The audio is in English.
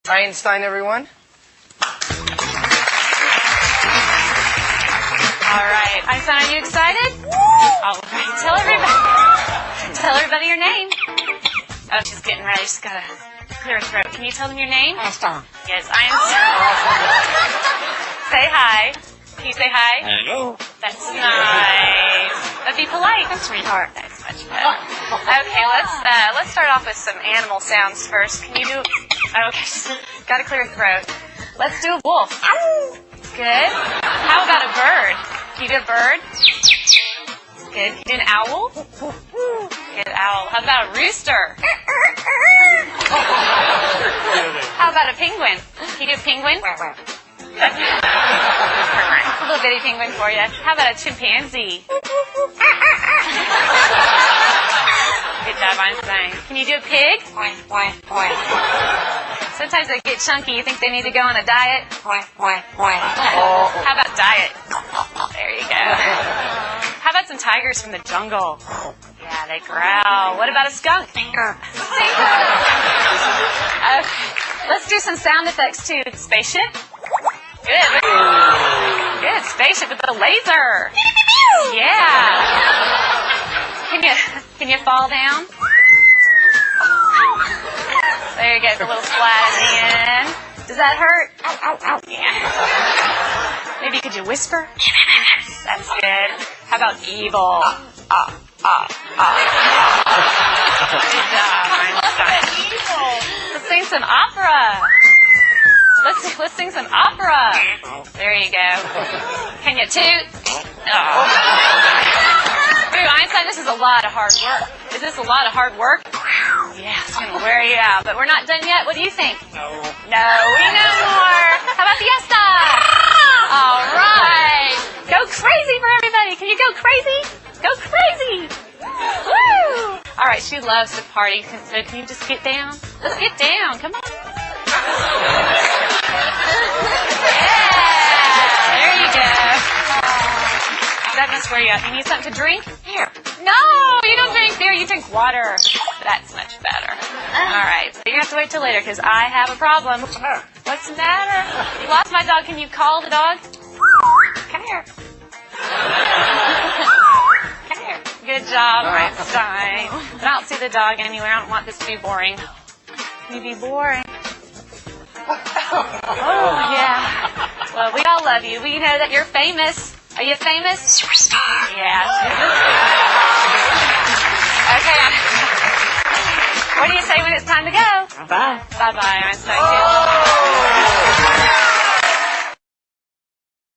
Einstein, everyone. All right. Einstein, are you excited? All right. Tell everybody your name. Oh, she's getting ready. She's got to clear her throat. Can you tell them your name? Einstein. Yes, Einstein. Say hi. Can you say hi? Hello. That's nice. That'd be polite, sweetheart. That's much better. Okay, let's start off with some animal sounds first. Can you do? Okay, got to clear your throat. Let's do a wolf. Good. How about a bird? Can you do a bird? Good. Can you do an owl? Good owl. How about a rooster? How about a penguin? Can you do a penguin? A little bitty penguin for you. How about a chimpanzee? Good job, Einstein. Can you do a pig? Sometimes they get chunky. You think they need to go on a diet? How about diet? There you go. How about some tigers from the jungle? Yeah, they growl. What about a skunk? Stinker. Okay. Let's do some sound effects too. Spaceship. Good. Good. Spaceship with the laser. Yeah. Can you fall down? There you go. The little splat at the end. Does that hurt? Yeah. Maybe could you whisper? That's good. How about evil? Good job, Einstein. Let's sing some opera. Let's sing some opera. There you go. Can you toot? Oh. Ooh, Einstein, this is a lot of hard work. Is this a lot of hard work? Yeah, it's going to wear you out. But we're not done yet. What do you think? No, we know more. How about fiesta? All right. Go crazy for everybody. Can you go crazy? Go crazy. Woo! All right, she loves to party. So can you just get down? Let's get down. Come on. Yeah, there you go. That must wear you out. You need something to drink? Here. No, you don't drink beer. You drink water. That's much better. All right, so you're going to have to wait till later because I have a problem. What's the matter? What's the matter? You lost my dog. Can you call the dog? Come here. Come here. Good job, Einstein. But I don't see the dog anywhere. I don't want this to be boring. Can you be boring? Oh, yeah. Well, we all love you. We know that you're famous. Are you famous? Superstar. Yeah. Okay. What do you say when it's time to go? Bye. Bye-bye, Einstein.